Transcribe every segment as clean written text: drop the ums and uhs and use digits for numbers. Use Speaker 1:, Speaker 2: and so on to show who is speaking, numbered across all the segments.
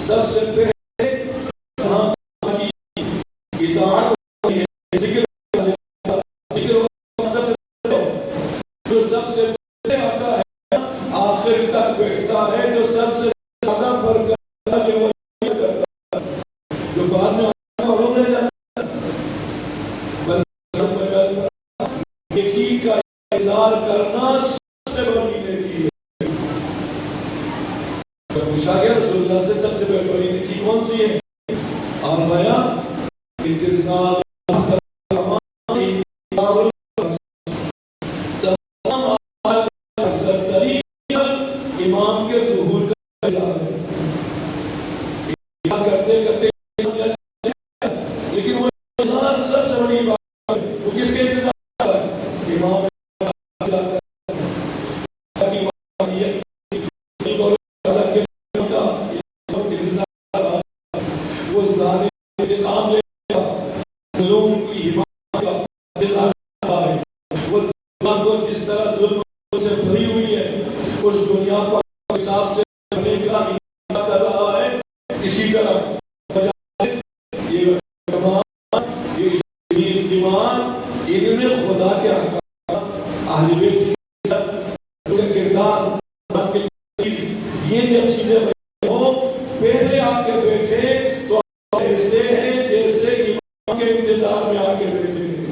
Speaker 1: سب سے پہلے اطاعت ہوئی ہے، ذکر سب سے جو سب سے پہلے آتا ہے آخر تک بیٹھتا ہے، جو سب سے زیادہ برکت جو کرتا ہے، جو بعد میں معلوم رہ جاتا ہے، نیکی کا اظہار کرنا سب سے بڑی نیکی ہے۔ پوچھا گیا رسول اللہ سے سب سے بڑی نیکی کون سی ہے؟ اور فرمایا انتظار امام کے ظہور کا اظہار ہے۔ کرتے کرتے لیکن وہ اظہار سب سے بڑی بات ہے، وہ کس کے انتظار ہے؟ امام وہ ظاہر انتقام لے گا، ظلم کی حمایت کا انتظار ہے، وہ دنیا کو جس طرح ظلم سے بھری ہوئی ہے اس دنیا کو حساب سے بھرنے کا انتظار کر رہا ہے۔ اسی طرح یہ اجتماع ان میں خدا کے احکام، اہل بیت کی کردار، یہ جب چیزیں ہو پہلے آ کے بیٹھے تو ایسے ہیں جیسے امام کے انتظار میں آ کے بیٹھے ہیں۔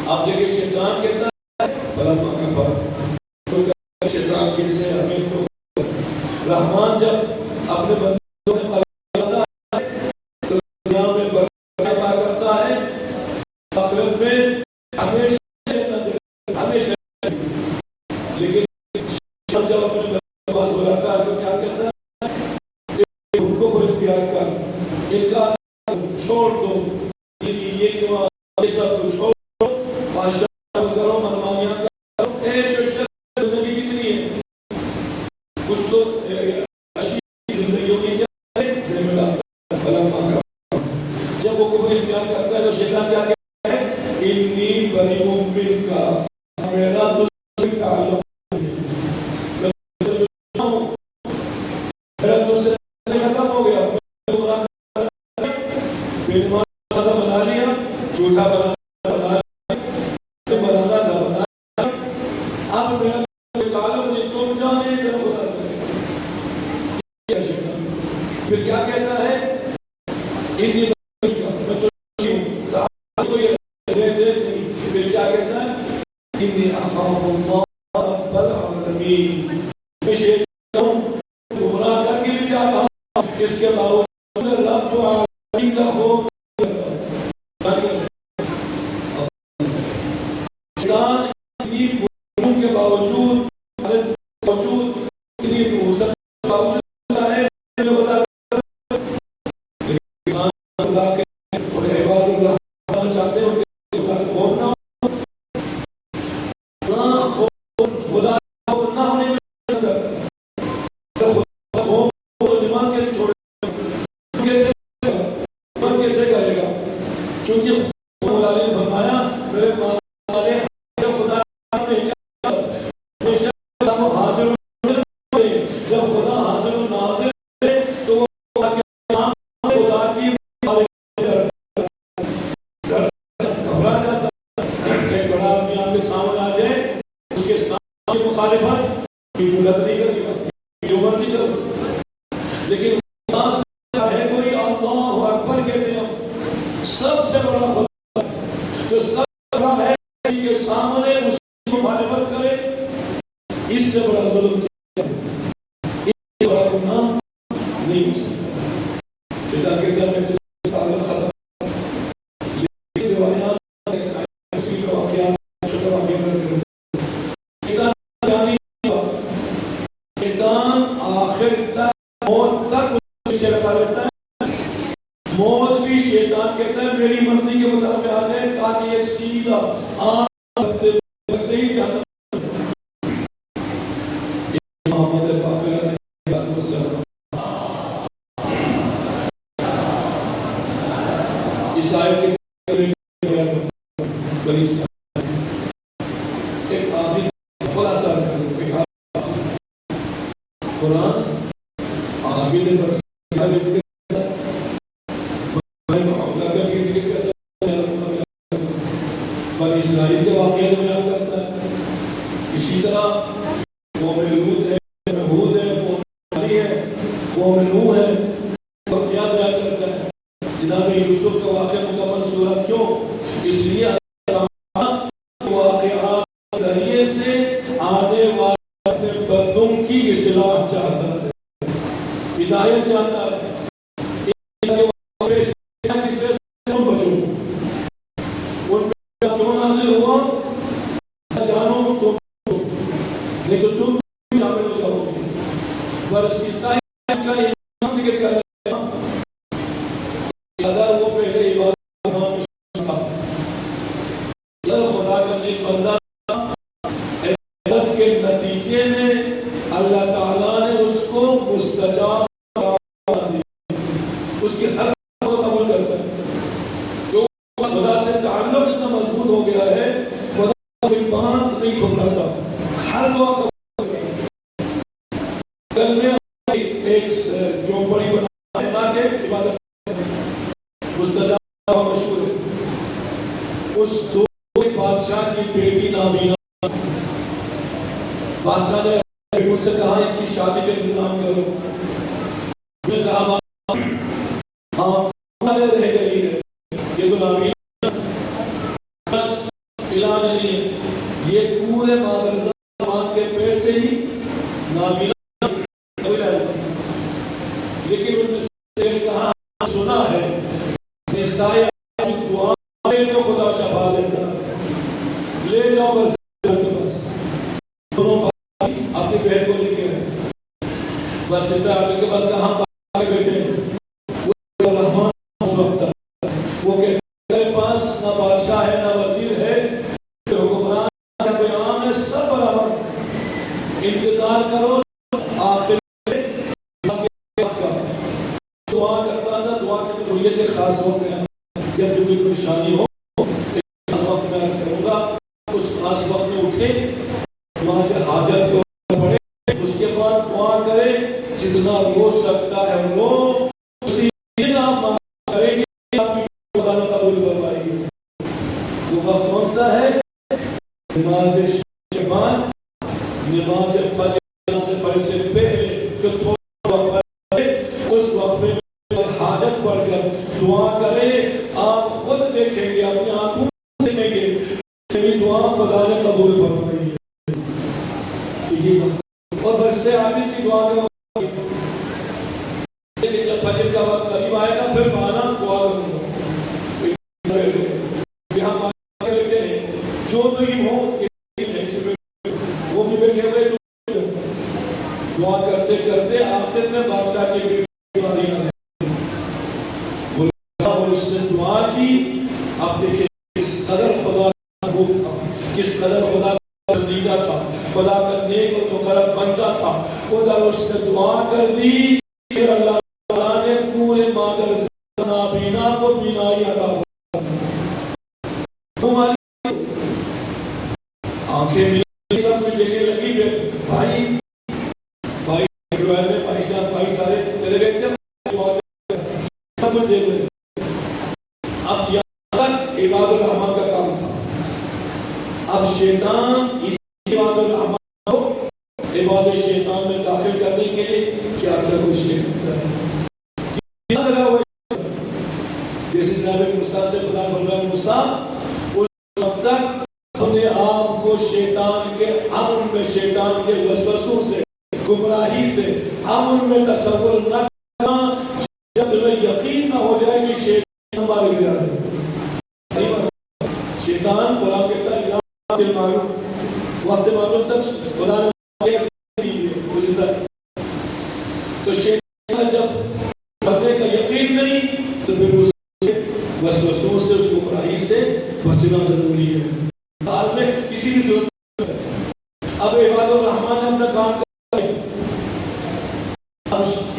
Speaker 1: آپ دیکھیں شیطان کہتا ہے فلما کفر، شیطان کیسے ہمیں تو رحمان جب اپنے بندوں نے خلق ہے تو دنیا میں برکت عطا کرتا ہے، آخرت میں ہمیشہ لیکن جب اپنے بندوں کے پاس بلاتا ہے تو کیا کہتا ہے؟ ان کو اختیار کر، ان کا چھوڑ دو، یہ دعا یہ سب کچھ چھوڑ دو، خواہشات کرو، منمانیاں کرو، عیش و عشرت زندگی کتنی ہے؟ کچھ تو زندگی ہونی چاہیے، ذمہ دار فلما کا جب وہ کفر اختیار کرتا ہے تو شیطان کیا کہتا ہے؟ انی بریء منک، میرا تجھ سے تعلق میرا تجھ سے ختم ہو گیا، بے نماز بنا لیا، جھوٹا بنا بنانا تھا بنا، اب میرا تعلق نہیں، تم جانے میرا خدا کرے۔ پھر کیا کہتا ہے؟ انی میں تو پھر کیا کہتا ہے؟ انی اخاف اللہ رب العالمین، میں شیطان گمراہ کر کے بھی جاتا ہوں، اس کے باوجود میں رب العالمین کا خوف شیطان اتنی برائیوں کے باوجود اتنی نحوست کے باوجود ہے خدا کے اور عباد اللہ بننا چاہتے ہیں، ان کے خدا کے خوف نہ ہو، خدا خوف نہ ہونے میں خدا خوف تو نماز کیسے چھوڑے گا، کیسے کرے گا؟ چونکہ مولا نے فرمایا میرے والے خدا ہمیشہ حاضر جب خدا حاضر و ناظر ہے تو وہ خدا کی گھبرا جاتا ہے۔ ایک بڑا آدمی آپ کے سامنے آ جائے، اس کے سامنے مخالفت کی جرات نہیں کرے گا، جو مرضی کرو، لیکن خدا سے ہے کوئی اللہ اکبر کہتے ہیں، سب سے بڑا خدا جو سب سے بڑا ہے کے سامنے اس کی مخالفت کرے، اس سے بڑا ظلم کیا ہے، اس سے بڑا گناہ نہیں ہو سکتا۔ شیطان کے در میں تو تعلق ختم، لیکن روایات اسی کا واقعات چھوٹا واقعہ میں سے شیطان جانی شیطان آخر تک موت تک پیچھے لگا رہتا ہے، موت بھی شیطان کہتا ہے میری مرضی کے مطابق آ جائے تاکہ یہ سیدھا لگتے ہی جانا۔ محمد باقر علیہ السلام اس آیت کے بنی اسرائیل ایک آدمی خلاصہ قرآن عابد پر ذکر اسرائیل کے واقعات بیان کرتا ہے. اسی طرح قوم لوط ہے، ہود ہے، قوم علی ہے، قوم نوح ہے، اور کیا بیان کرتا ہے. جناب یوسف کا واقعہ مکمل سورہ کیوں؟ اس لیے واقعات ذریعے سے آنے والے اپنے بندوں کی اصلاح چاہتا ہے، ہدایت چاہتا ہے. کیوں نازل ہوا؟ جانو تم نہیں تو تم شامل ہو جاؤ گے. ورث عیسائی کا ایمان ذکر کر رہے ہیں. اگر وہ پہلے عبادت تھا، خدا کا نیک بندہ تھا، عبادت کے نتیجے میں اللہ تعالیٰ نے اس کو مستجاب بنا دیا. اس کی ہر بات کو قبول کرتا ہے. خدا سے تعلق اتنا مضبوط ہو گیا ہے، خدا کوئی بات نہیں ٹھکراتا، ہر دعا قبول کرتا ہے. گھر میں ایک جھونپڑی بنا کے عبادت مستجاب مشہور ہے. اس دو بادشاہ کی بیٹی نابینا، بادشاہ نے بیٹوں سے کہا اس کی شادی کا انتظام کرو. میں کہا رہ گئی ہے، یہ تو نابینا علاج نہیں ہے. یہ پورے مادر زمان کے پیٹ سے ہی نابینا کوئی علاج نہیں. لیکن ان میں سے کہا سنا ہے عیسائی دعا میں تو خدا شفا دیتا ہے. لے جاؤ بس دونوں بھائی اپنی بہن کو لے کے آئے. بس عیسائی کے پاس کہاں بیٹھے وہ رحمان اس وقت وہ کہتے ہیں پاس نہ بادشاہ ہے نہ وزیر ہے، حکمران کا کوئی عام ہے، سب برابر. انتظار کرو آخر دعا کرتا تھا. دعا کی قبولیت کے خاص وقت ہے. جب بھی کوئی پریشانی ہو اس وقت میں عرض کروں گا، اس خاص وقت میں اٹھے، وہاں سے حاجت کو پڑھے، اس کے بعد دعا کرے، جتنا رو سکتا ہے رو. اسی دن آپ کریں گے آپ کی خدا نہ قبول کر پائے گی. وہ وقت کون سا ہے؟ نماز کے بعد، نماز فجر سے پڑھنے سے پہلے جو تھوڑا وقت ہے، اس وقت میں حاجت پڑھ کر دعا کرے. آپ خود دیکھیں گے، اپنی آنکھوں سے دیکھیں گے کہ دعا خدا نے قبول فرمائی ہے. تو یہ وقت اور برسے عامر کی دعا کا وقت. جب فجر کا وقت قریب آئے گا پھر مانا دعا کروں گا. یہاں بیٹھے ہیں جو نہیں ہو وہ بھی بیٹھے ہوئے دعا کرتے کرتے آخر میں بادشاہ کی بیٹی اور اس نے دعا کی. اب دیکھیں کس قدر خدا کا حکم تھا، کس قدر خدا کا پسندیدہ تھا، خدا کا نیک اور مقرب بندہ تھا. خدا اس نے دعا کر دی، پھر اللہ تعالیٰ نے پورے مادر نابینا کو بینائی عطا فرمائی. آنکھیں بھی سب کچھ دیکھنے لگی. بھائی بھائی سارے چلے گئے تھے، سب کچھ دیکھ رہے. اب یہاں تک عباد الرحمان کا کام تھا. اب شیطان عباد الرحمان کو عباد الشیطان میں داخل کرنے کے لیے کیا کیا کچھ کرتا ہے. جیسے جناب موسیٰ سے خدا بندہ موسیٰ اس وقت تک اپنے آپ کو شیطان کے امن میں، شیطان کے وسوسوں سے، گمراہی سے امن میں تصور نہ کرنا جب تمہیں یقین نہ ہو جائے کہ شیطان مار گیا ہے. شیطان قرآن کہتا ہے وقت معلوم تک خدا نے تو شیطان جب بندے کا یقین نہیں تو پھر اس وسوسوں سے، اس گمراہی سے بچنا ضروری ہے. حال میں کسی بھی صورت. اب عباد الرحمان نے اپنا کام کر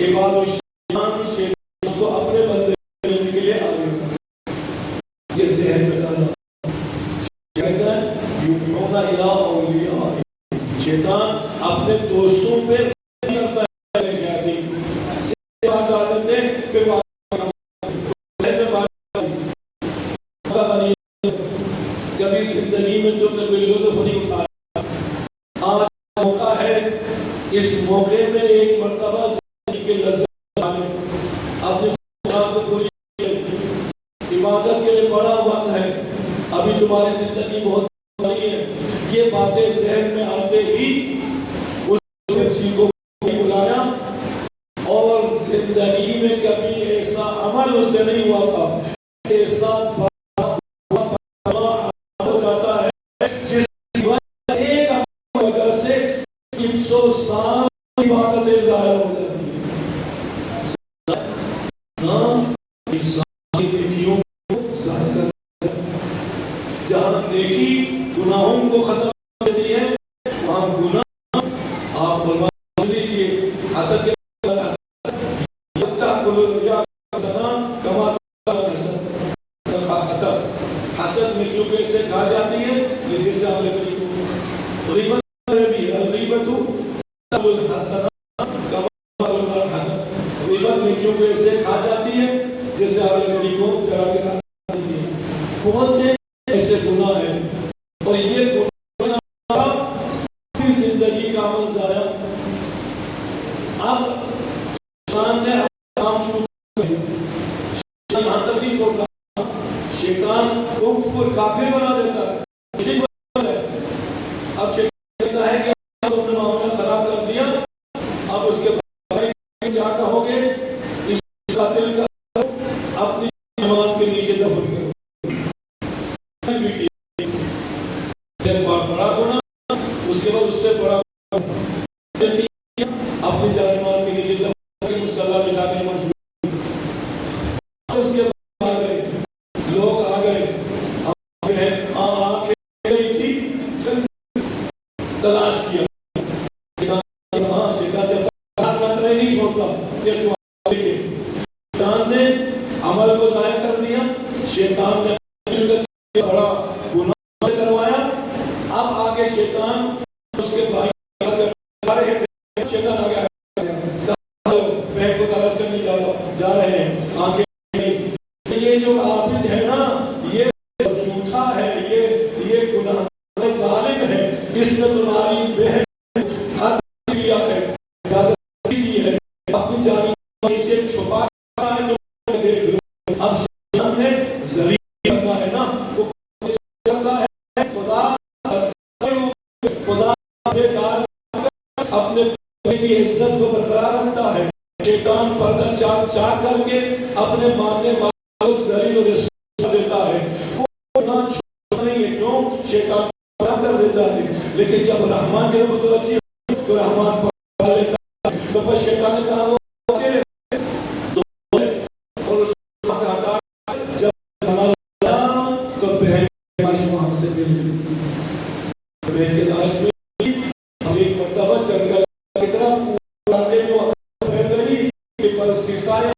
Speaker 1: عباد الشیطان اس کو اپنے بندے لینے کے لیے آ گئے. یہ ذہن میں ڈالا کہتا ہے یوحون الی اولیاء. شیطان اپنے دوستوں پہ کرتا ہے اس موقع میں ایک مرتبہ زندگی کے لذت اپنے خواب کو پوری عبادت کے لیے بڑا وقت ہے، ابھی تمہاری زندگی بہت بڑی ہے، یہ باتیں ذہن میں آتے ہی اس بچی کو بلایا، اور زندگی میں کبھی ایسا عمل اس سے نہیں ہوا تھا، ایسا ہو جاتا ہے جس کی وجہ سے 300 سال عبادتیں ضائع ہو جاتی ہیں، انسان کی نیکیوں کو ضائع کر، جہاں نیکی گناہوں کو ختم کر دیتی ہے وہاں گناہ آپ سن لیجیے، حسد کے حسد نیکیوں کو ایسے کھا جاتی ہے جیسے آپ نے غیبت بھی الغیبت غیبت نیکیوں کو ایسے کھا جاتی ہے جیسے آپ نے کو جلا کے رکھ دی ہے۔ بہت سے ایسے گناہ ہیں اور یہ گناہ پوری زندگی کا عمل ضائع۔ اب شیطان نے کام شروع کر دیا، یہاں تک نہیں چھوڑتا، شیطان کو کفر کافر بنا دیتا ہے، اب شیطان کہتا ہے کہ تم نے معاملہ خراب کر دیا، اب اس کے بعد کیا کہو گے؟ اس قاتل کا اپنی نماز کے نیچے دفن کرو، بڑا گناہ، اس کے بعد اس سے بڑا اپنی جان نماز کے نیچے دفن کر مصلی میں جا کے نماز شروع، اس کے بعد آ گئے لوگ، آ گئے آنکھیں گئی تھی، تلاش کیا، شیطان جب تک نہ کرے نہیں چھوڑتا، شیطان نے عمل کو ضائع کر دیا، شیطان نے بڑا گناہ کروایا، اب آگے شیطان اس کے بھائی شیطان آگے بہن کو تلاش کرنے جا رہے ہیں، آنکھیں یہ جو عابد ہے نا یہ جھوٹا ہے، یہ گناہ ظالم ہے، اس نے تمہاری بہن کیا ہے، زیادتی کی ہے، اپنی جان نیچے چھپا ہے، تو دیکھ لو، اب شیطان نے ذلیل کرنا ہے نا، وہ کرتا ہے خدا اپنے کی عزت کو برقرار رکھتا ہے، شیطان پردہ چاک کر کے اپنے ماننے والوں کو ذلیل اور رسوا دیتا ہے، وہ گناہ چھوڑتا نہیں ہے، کیوں؟ شیطان پردہ کر دیتا ہے، لیکن جب رحمان کے متوجہ تو رحمان پردہ لیتا ہے، تو پس شیطان نے کہا وہ اور اس سے ہٹا، جب ہمارا تو بہن وہاں سے مل گئی، بہن کے لاش میں ایک مرتبہ جنگل کی طرف علاقے میں وقت پھیل گئی کہ پر سیسائے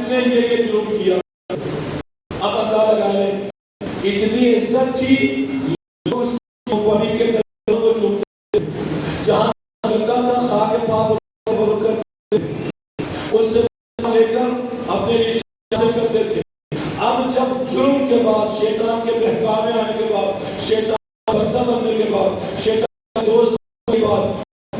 Speaker 1: نے یہ جرم کیا، اب اندازہ لگا لیں اتنی عزت تھی، لوگ اس کمپنی کے دروں کو چومتے جہاں لگتا تھا خاک پاک کرتے اس سے لے کر اپنے رشتے کرتے تھے، اب جب جرم کے بعد شیطان کے بہکاوے آنے کے بعد، شیطان بندہ بننے کے بعد، شیطان دوست کے بعد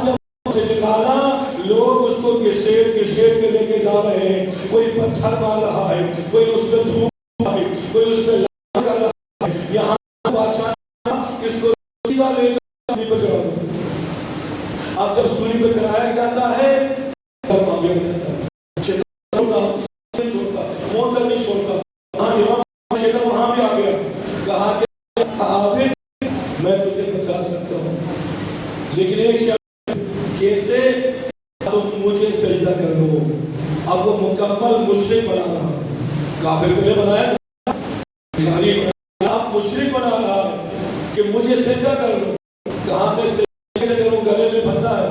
Speaker 1: جب سے نکالا، لوگ اس کو گھسیٹ کے لے کے جا رہے ہیں، کوئی پتھر مار رہا ہے، کوئی اس پہ دھوپ ہے، کوئی اس پہ لڑائی کر رہا ہے، یہاں بادشاہ اس کو سیدھا لے جا سولی پہ چڑھا دو، اب جب سولی پہ چڑھایا جاتا ہے تب مانگا جاتا ہے، شیطان موت نہیں چھوڑتا، شیطان وہاں بھی آ گیا، کہا کہ عابد میں تجھے بچا سکتا ہوں، لیکن ایک شخص کیسے؟ تم مجھے سجدہ کر لو، اب وہ مکمل مشرک بنا رہا، کافر پہلے بنایا تھا، اب مشرک بنا رہا کہ مجھے سجدہ کر لو، کہاں میں سجدہ کروں؟ گلے میں بندہ ہے،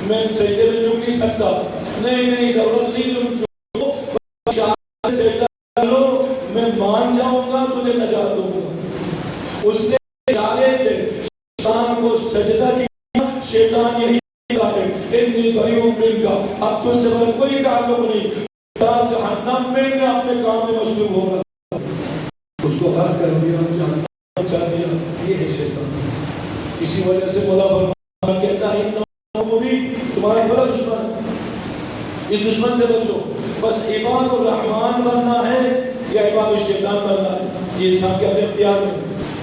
Speaker 1: میں سجدے میں جھک نہیں سکتا، نہیں ضرورت نہیں، تم جھکو سجدہ کر لو، میں مان جاؤں گا، تجھے نجات دوں گا، اس نے اشارے سے شیطان کو سجدہ کیا، شیطان یہی کہا ہے اتنی بڑی امید کا اب تجھ سے بڑا کوئی تعلق نہیں، جہنم میں میں اپنے کام میں مصروف ہو رہا، اس کو حق کر دیا، جہنم پہنچا دیا، یہ ہے شیطان۔ اسی وجہ سے مولا فرمان کہتا ہے تمہارا کھلا دشمن ہے، اس دشمن سے بچو. بس عباد الرحمن بننا ہے یا عباد الشیطان بننا ہے، یہ انسان کے اپنے اختیار میں.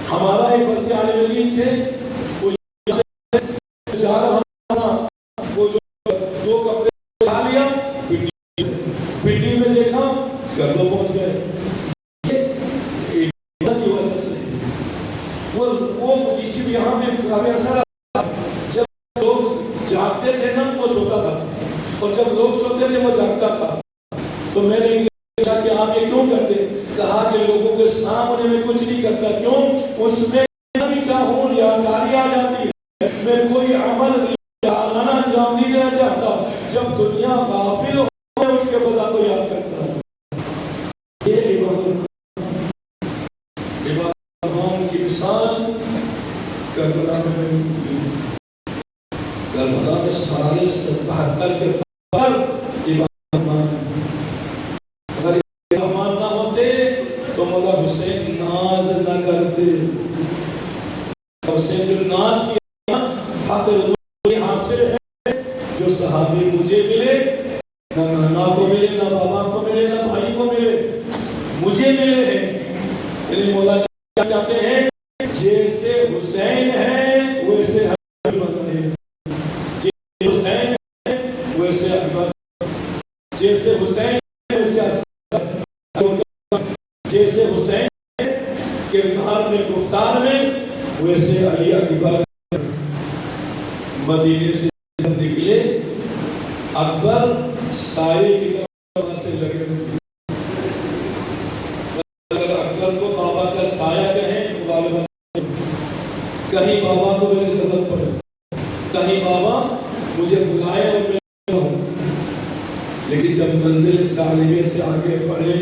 Speaker 1: ہمارا ایک بلکہ عالم علم تھے، وہ جا رہا، وہ جو 2 کپڑے اٹھا لیا، پٹی میں دیکھا، گھر پہنچ گئے. کی وجہ سے وہ اسی بھی یہاں پہ کافی عرصہ رہا. جب لوگ جاگتے تھے نا وہ سوتا تھا، اور جب لوگ سوتے تھے وہ جاگتا تھا. تو میں نے پوچھا کہ آپ یہ کیوں کرتے؟ کہا کہ لوگوں کے سامنے میں کچھ نہیں کرتا. کیوں؟ اس میں بھی چاہوں ریاکاری آ جاتی ہے، میں کوئی عمل ریاکارانہ انجام نہیں دینا چاہتا. جب دنیا غافل ہو میں اس کے خدا کو یاد کرتا ہوں. یہ عبادت کی مثال کربلا میں ملتی ہے. کربلا میں سارے 72 کے پر اگر رحمان نہ ہوتے تو مولا حسین ناز نہ کرتے. حسین جو ناز کیا فخر حاصل ہے جو صحابی مجھے ملے، نہ نانا کو ملے، نہ بابا کو ملے، نہ بھائی کو ملے، مجھے ملے ہیں. یعنی مولا کیا چاہتے ہیں؟ جیسے حسین ہے ویسے حبیب مظاہر، جیسے حسین ہے ویسے اکبر، جیسے حسین ہے ویسے اسد، جیسے حسین ہے کردار میں گفتار میں ویسے علی اکبر. مدینے سے جب نکلے اکبر سائے کی طرف سے لگے ہوئے. اگر اکبر کو بابا کا سایہ کہیں کہیں بابا کو میری ضرورت پڑے، کہیں بابا مجھے بلائے اور میں رہوں. لیکن جب منزل ثانویہ سے آگے بڑھے،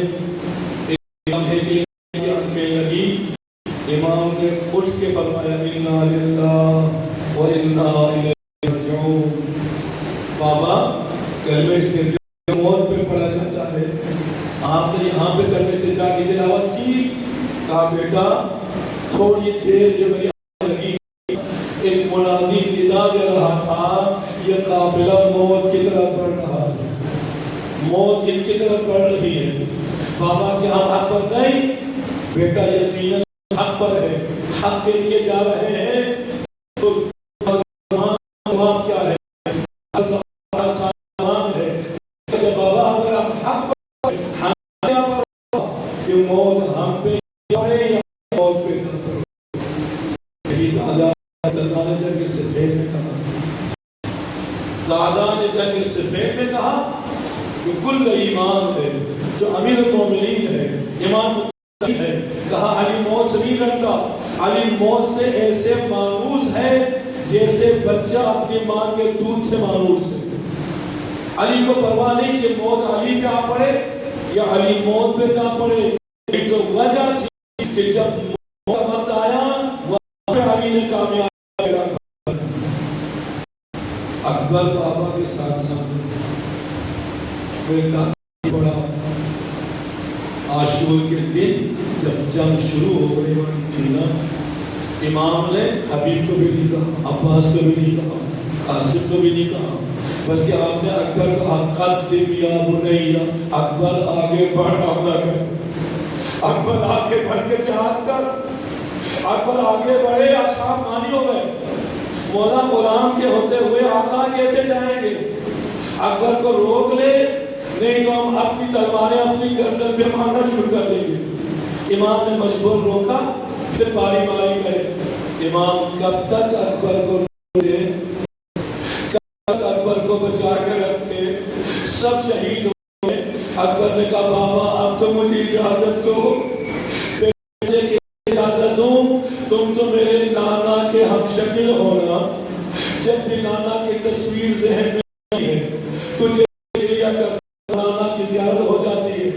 Speaker 1: ایک لمحے کے لیے کی آنکھیں لگی، امام نے اٹھ کے فرمایا انا للہ و انا الیہ راجعون. بابا کلمہ استرجاع موت پہ پڑھا جاتا ہے، آپ نے یہاں پہ کلمہ استرجاع کی تلاوت کی. کہا بیٹا تھوڑی دیر جو میری آنکھ لگی، ایک منادی ندا دے رہا تھا، یہ قافلہ موت کی طرف بڑھ رہا ہے، موت ان کی طرف بڑھ رہی ہے. بابا کہ ہم حق پر نہیں؟ بیٹا یقیناً حق پر ہے، حق کے لیے جا رہے ہیں. تو جواب کیا ہے؟ بابا اگر آپ حق پر کہ موت ہم پہ پڑے یا موت پہ نہ پڑے. یہی دادا نے جنگ صفین میں کہا، دادا نے جنگ صفین میں کہا جو کل ایمان ہے، جو امیر المومنین ہے، امام ہے. کہا علی موت سے نہیں ڈرتا، علی موت سے ایسے مانوس ہے جیسے بچہ اپنی ماں کے دودھ سے مانوس ہے. علی کو پرواہ نہیں کہ موت علی پہ آ پڑے یا علی موت پہ جا پڑے. ایک تو وجہ تھی کہ جب موت وقت آیا وہاں پہ علی نے کامیاب کیا. اکبر بابا کے ساتھ ساتھ میں کافی بڑا عاشور کے دن جب جنگ شروع ہو رہی والی تھی نا، امام نے حبیب کو بھی نہیں کہا، عباس کو بھی نہیں کہا، قاسم کو بھی نہیں کہا، بلکہ آپ نے اکبر کہا قدم یا بنیا، اکبر آگے بڑھ حملہ کر، اکبر آگے بڑھ کے جہاد کر. اکبر آگے بڑھے، اصحاب مانی ہو گئے. مولا غلام کے ہوتے ہوئے آقا کیسے جائیں گے؟ اکبر کو روک لے، نہیں تو ہم اپنی تلواریں اپنی گردن پہ مارنا شروع کر دیں گے. امام نے مجبور روکا، پھر باری باری گئے. امام کب تک اکبر کو روکے، کب تک اکبر کو بچا کے رکھے؟ سب شہید ہو گئے. اکبر نے کہا بابا اب تو مجھے اجازت دو، بیٹے کی اجازت دوں. تم تو میرے نانا کے ہم شکل ہونا، جب بھی نانا کی تصویر ذہن میں آئی ہے تجھے لیا کر نانا کی زیارت ہو جاتی ہے.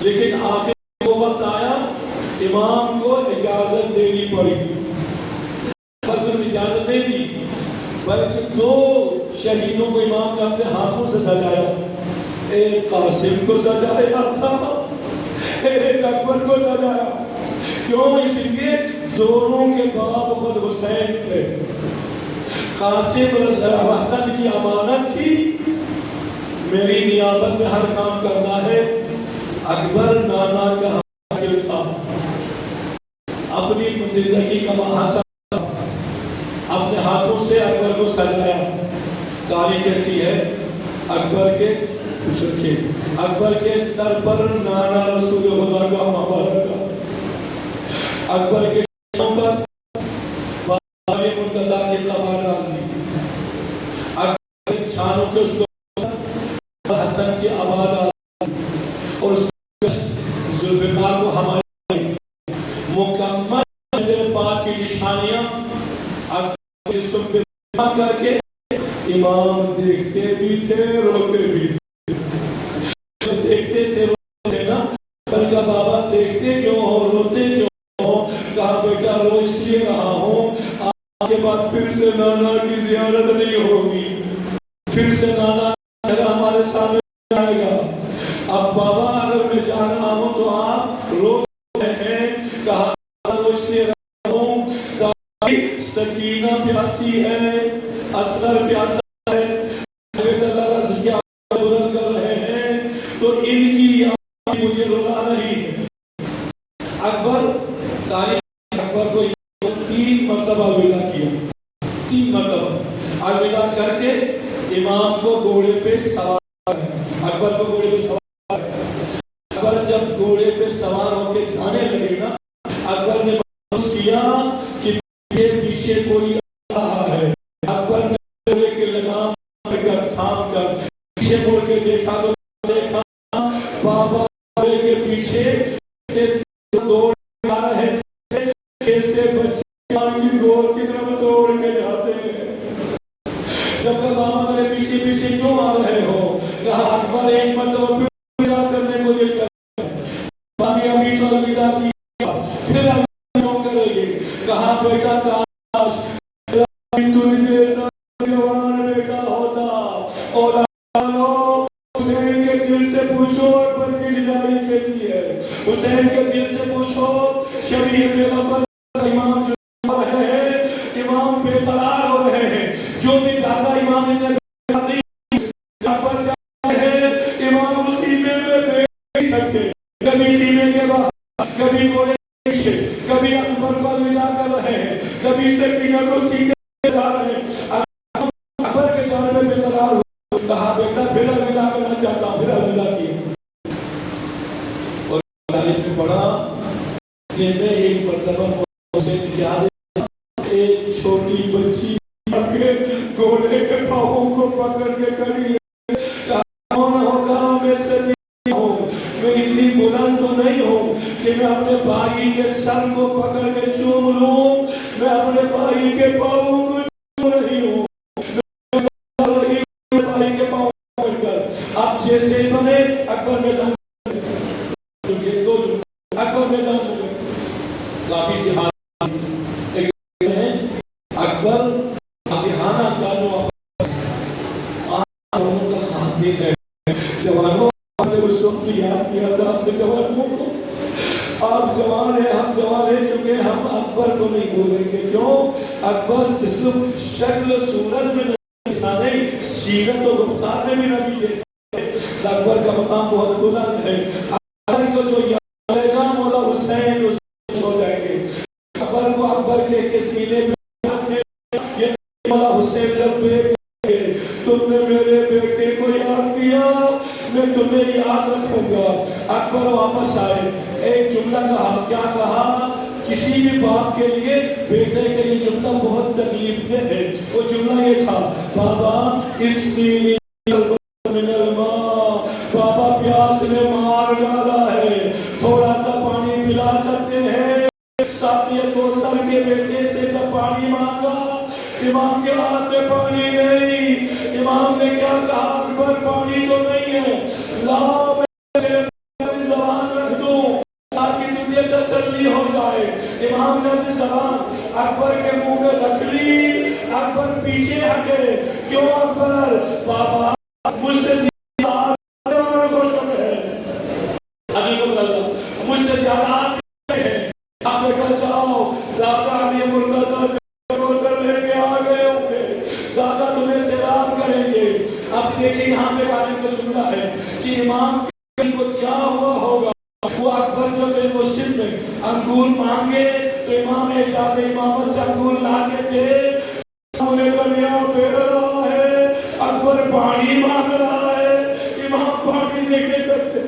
Speaker 1: لیکن آخر وہ وقت آیا امام کو اجازت دینی پڑی. صرف اجازت نہیں دی بلکہ 2 شہیدوں کو امام نے اپنے ہاتھوں سے سجایا. ایک قاسم کو سجایا تھا، ایک اکبر کو سجایا. کیوں؟ اس لیے دونوں کے باپ خود حسین تھے. قاسم حسن کی امانت تھی، میری نیابت میں ہر کام کرنا ہے۔ اکبر نانا کا حاکم تھا، اپنی زندگی کا محاسن اپنے ہاتھوں سے اکبر کو سجایا۔ کاری کہتی ہے اکبر کے کچھ رکھے، اکبر کے سر پر نانا رسول خدا کا مبارک کا، اکبر کے سر پر بابا مرتضیٰ کی قبر ڈال دی، اکبر کے چھانوں کے اس کو حسن کی آباد اور اس ذوالفقار کو ہمارے مکمل حیدر پاک کی نشانیاں اکبر جس کو بنا کر کے امام دیکھتے بھی تھے روتے بھی تھے، دیکھتے تھے روتے تھے نا، اکبر کا بابا دیکھتے کیوں ہو روتے کیوں ہو؟ کہا بیٹا رو اس لیے رہا ہوں آج کے بعد پھر سے نانا کی زیارت نہیں ہوگی، پھر سے نانا ہمارے سامنے آئے گا، اب بابا اگر میں جا رہا ہوں تو آپ رو رہے ہیں، کہا رو اس لیے رہا ہوں کہ سکینہ پیاسی ہے، اصغر پیاسا ہے، اللہ جس کے آپ بلند کر رہے ہیں تو ان کی یاد مجھے رلا رہی ہے۔ اکبر تاریخ اکبر کو 3 مرتبہ ودا کیا، 3 مرتبہ الوداع کر کے امام کو گھوڑے پہ سوار ہے، اکبر کو گھوڑے پہ سوار ہے۔ اکبر جب گھوڑے پہ سوار ہو کے جانے لگے نا، اکبر نے محسوس کیا کہ پیچھے کوئی آ رہا ہے، اکبر نے گھوڑے کے لگام کر تھام کر پیچھے مڑ کے دیکھا تو دیکھا بابا گھوڑے کے پیچھے دوڑ آ رہے تھے، جیسے بچے ماں کی گود کی طرف دوڑ کے جاتے ہیں۔ جب کہ بابا میرے پیچھے پیچھے کیوں آ رہے ہو؟ کہا اکبر ایک مرتبہ پھر الوداع کرنے کو دل کرتا ہے، باقی ابھی تو الوداع کیا پھر الوداع کیوں کرے گے؟ کہا بیٹا کاش تجھ جیسا جوان بیٹا ہوتا، اور حسین کے دل سے پوچھو اکبر کی جدائی کیسی ہے، حسین کے دل سے پوچھو شبیہ پیغمبر امام جو رہے ہیں، امام بے قرار ہو رہے ہیں، جو بھی چاہتا امام نے اکبر چاہتے ہیں امام خیمے میں بیٹھ نہیں سکتے، کبھی خیمے کے بعد کبھی گھوڑے پیچھے، کبھی اکبر کو الوداع کر رہے ہیں، کبھی سکینہ کو سینے جا رہے ہیں، اکبر کے جانے میں بے قرار ہو۔ کہا بیٹا پھر الوداع کرنا چاہتا ہوں، پھر الوداع کیا اور تاریخ میں پڑھا کہ میں ایک مرتبہ سے کیا ایک چھوٹی بچی گھوڑے کے پاؤں کو پکڑ کے کھڑی ہے، کون ہوگا میں سکینہ ہوں، میں اتنی بلند تو نہیں ہوں کہ میں اپنے بھائی کے سر کو پکڑ کے چوم لوں، میں اپنے بھائی کے پاؤں کو چوم رہی ہوں، میں بھائی کے پاؤں پکڑ کر اب جیسے بنے اکبر میدان یہ دو جملے اکبر میدان میں کافی جہاد اکبر فاتحانہ کا جو دونوں کا خاص دن ہے۔ جوانوں آپ نے اس وقت یاد کیا تھا اپنے جوانوں کو، آپ جوان ہیں ہم جوان ہیں، چونکہ ہم اکبر کو نہیں بولیں گے، کیوں؟ اکبر جسم شکل صورت میں جیسا نہیں، سیرت و گفتار میں بھی نبی جیسا ہے، اکبر کا مقام بہت بلند ہے۔ اکبر کو جو یاد کرے گا مولا حسین اس کو ہو جائیں گے، اکبر کو اکبر کے سینے پہ رکھے یہ مولا حسین لبیک تم نے میرے بیٹے کو یاد کیا، میں تمہیں یاد رکھوں گا۔ اکبر واپس آئے، ایک جملہ کہا، کیا کہا؟ کسی بھی باپ کے لیے بیٹے کے یہ جملہ بہت تکلیف دہ ہے، وہ جملہ یہ تھا، بابا اس لیے من الماء، بابا پیاس نے مار ڈالا ہے، تھوڑا سا پانی پلا سکتے ہیں؟ ساتھ کو سر کے بیٹے سے جب پانی مانگا، امام کے ہاتھ میں پانی نہیں، امام نے کیا کہا؟ اکبر پانی تو نہیں ہے، لا میں زبان رکھ دوں تاکہ تجھے تسلی ہو جائے۔ امام نے اپنی زبان اکبر کے منہ میں رکھ لی، اکبر پیچھے ہٹے، کیوں اکبر؟ بابا یہاں پہ غالب کا جملہ ہے کہ امام کو کیا ہوا ہوگا. وہ اکبر جب ایک مسجد میں انگور مانگے تو امام اعجاز امامت سے انگور لا کے دے. انہوں نے دریا بہ رہا ہے, اکبر پانی مانگ رہا ہے, امام پانی دے کے سکتے.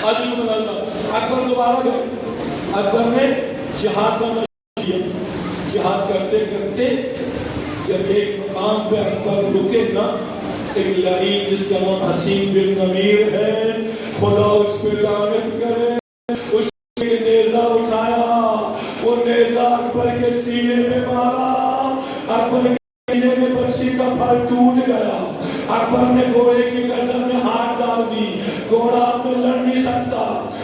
Speaker 1: عجیب اللہ. اکبر دوبارہ گئے, اکبر نے جہاد کرنا کیا. جہاد کرتے کرتے جب ایک مقام پہ اکبر رکے نا, ایک لعین جس کا نام حسین بن نمیر ہے, خدا اس پہ لعنت کرے, اس نے نیزہ اٹھایا, وہ نیزہ اکبر کے سینے پہ مارا, اکبر کے سینے میں برچی کا پھل ٹوٹ گیا. اکبر نے گھوڑے کی گردن میں ہاتھ ڈال دی, گھوڑا اب میں لڑ نہیں سکتا,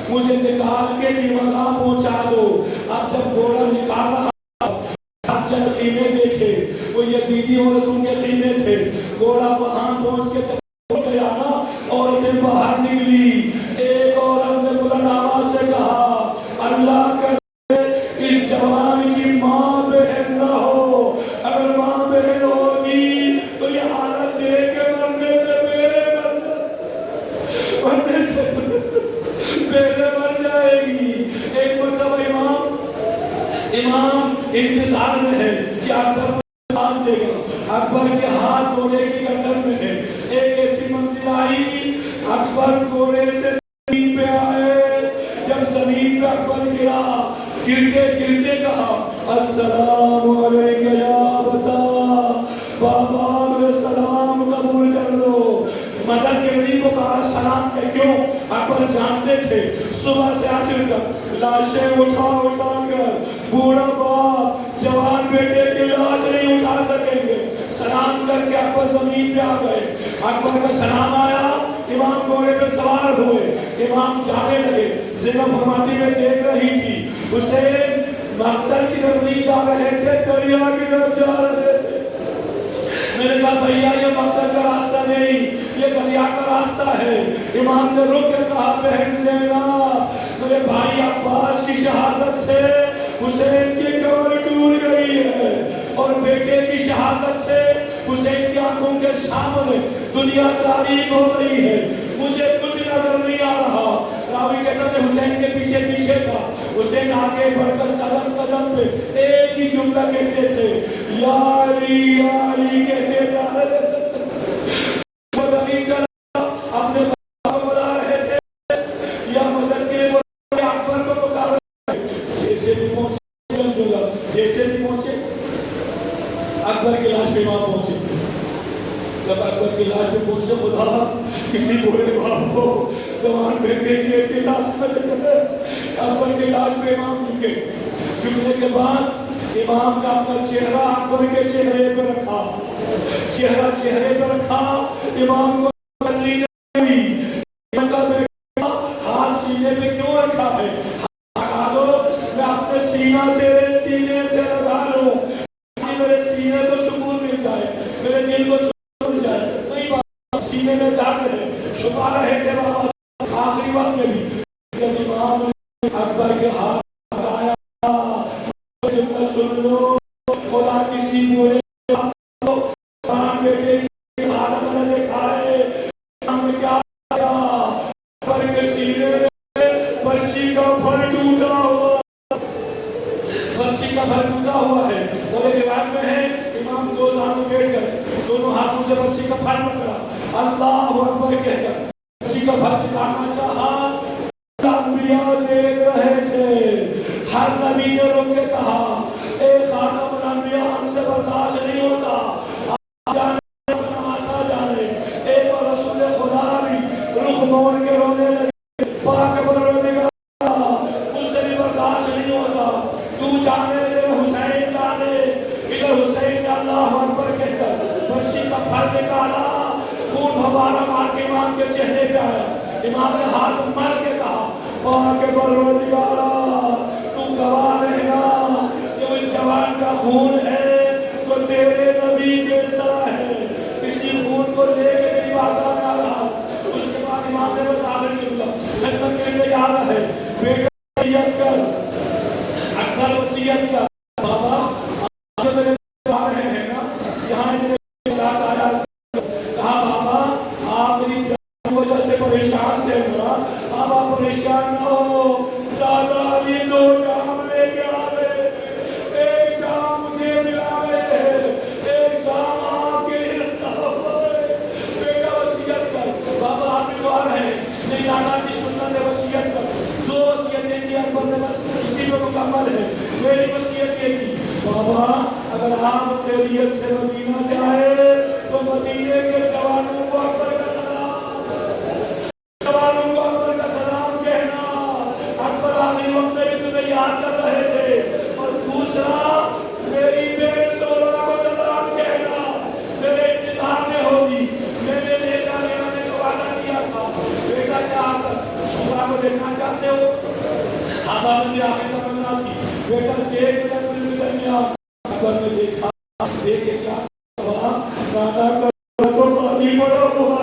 Speaker 1: مجھے نکال کے لیمگا پہنچا دو. اب جب گھوڑا نکالا, اب چند خیمے دیکھے, وہ یزیدی عورتوں کے خیمے تھے. گھوڑا وہاں پہنچ کے جب ہو گیا نا, عورتیں باہر نکلی. ایک عورت نے بلند آواز سے کہا, اللہ کرے اس جوان کی ماں بہن نہ ہو, اگر ماں بہن ہوگی تو یہ حالت دیکھ کے مرنے سے پہلے مر جائے گی. ایک مرتبہ امام انتظار میں ہے کہ اکبر کو سانس دے گا. اکبر کے ہاتھ گھوڑے کی گردن میں ہے. ایک ایسی منزل آئی, اکبر گھوڑے سے زمین پہ آئے. جب زمین پہ اکبر گرا, گرتے گرتے کہا, السلام علیکم یا بتا, بابا میرے سلام قبول کر لو. مدد کے نبی کو کہا سلام کہ کیوں؟ اکبر جانتے تھے صبح سے آخر تک لاشیں اٹھا اٹھا کر بوڑھا باپ جوان بیٹے کی لاش نہیں اٹھا سکیں گے. سلام کر کے اکبر زمین پہ آ گئے. اکبر کا سلام آیا, امام گھوڑے پہ سوار ہوئے, امام جانے لگے. زینب فرماتی میں دیکھ رہی تھی, اسے مقتل کی طرف نہیں جا رہے تھے, دریا کی طرف جا رہے تھے. میں نے کہا بھیا یہ مقتل کا راستہ نہیں, یہ دریا کا راستہ ہے. امام نے رک کے کہا, بہن زینب, میرے بھائی عباس کی شہادت سے حسین کی کمر ٹوٹ گئی ہے, اور بیٹے کی شہادت سے حسین کی آنکھوں کے سامنے دنیا تاریک ہو گئی ہے. مجھے کچھ نظر نہیں آ رہا. راوی کہتا ہے حسین کے پیچھے پیچھے تھا. حسین آگے بڑھ کر قدم قدم پہ ایک ہی جملہ کہتے تھے, یا علی یا علی کہتے جا رہے تھے. مدد نہیں چلا, اپنے بابا کو بلا رہے تھے یا مدد کے لیے اکبر کو پکار رہے تھے. جیسے بھی پہنچے اکبر کی لاش پہ امام پہنچے. جب اکبر کی لاش پہ پہنچے, خدا کسی بوڑھے باپ کو جوان بیٹے کی ایسی لاش نہ دے. اکبر کی لاش پہ امام جھکے. جھکنے کے بعد امام کا اپنا چہرہ اکبر کے چہرے پہ رکھا, چہرے پہ رکھا. امام کو تسلی نہیں ہوئی. امام کا بیٹا ہاتھ سینے پہ کیوں رکھا ہے؟ ہٹا دو, میں اپنے سینہ تیرے سینے سے لگا لوں, میرے سینے کو سکون مل جائے, میرے دل کو سکون مل جائے. نہیں بابا, سینے میں درد ہے, چھپا رہے تھے بابا آخری وقت میں بھی. جب امام نے اکبر کے ہاتھ لگایا, سن لو, خدا کسی بوڑھے بیٹے کی حالت نہ دکھائے. ہم نے کیا کیا؟ اکبر کے سینے میں برچی کا پھل ٹوٹا ہوا, برچی کا پھل ٹوٹا ہوا ہے. اور ایک روایت میں ہے امام دو سامنے بیٹھ گئے, دونوں ہاتھوں سے برچی کا پھل پکڑا, اللہ اکبر کہہ کر برچی کا پھل دکھانا چاہا. انبیاء دیکھ رہے تھے. ہر نبی نے روک کے کہا, اے خاتم الانبیاء, ہم سے برداشت نہیں ہوتا, آپ جانے اپنا آسا جانے. ایک بار رسول خدا بھی رخ موڑ کے رونے لگے, پاک پروردگار مجھ سے بھی برداشت نہیں ہوتا, تو جانے دے حسین جانے. ادھر حسین نے اللہ اکبر کہہ کر برچی کا پھل نکالا, خون بھوارا مار کے امام کے چہرے پہ آیا. امام نے ہاتھ مار کے کہا, پاک پروردگار تو گواہ رہنا کہ اس جوان کا خون ہے تو تیرے نبی جیسا ہے, کسی خون کو لے کے تیری بارگاہ میں آ رہا. اس کے بعد امام نے بس آخر جملہ خدمت کہتے جا رہا ہے, بیٹا وصیت کر, اکبر وصیت کر. بابا آپ جو میرے آ رہے ہیں نا, یہاں میرے یاد آیا, کہا بابا پریشان نہ ہو، دادا علی 2 جام لے کے آوے، ایک جام مجھے ملاوے، ایک جام آپ کے لیے رکھا ہوا ہے۔ بیٹا وصیت کر، بابا آپ دعا رہے نہیں، دادا کی سنت ہے وصیت کر۔ 2 وصیتیں کی اکبر نے بس اسی میں مکمل ہے۔ میری وصیت یہ کی، بابا اگر آپ خیریت سے مدینہ جائے تو مدینے کے جوانوں کو اکبر کا سلام، جوانوں کو اکبر کا سلام کہنا، اکبر آخری وقت میں بھی تمہیں یاد کر رہے تھے۔ اور دوسرا میری بیٹی سورا کو سلام کہنا، میرے انتظار میں ہوگی، میں نے لے جانے آنے کا وعدہ کیا تھا۔ بیٹا کیا آپ سورا کو دیکھنا چاہتے ہو؟ آبا نے آخری تمنا تھی، بیٹا دیکھ مجھے درمیان۔ اکبر نے دیکھا، دیکھے کیا دادا کا تو پانی پڑا ہوا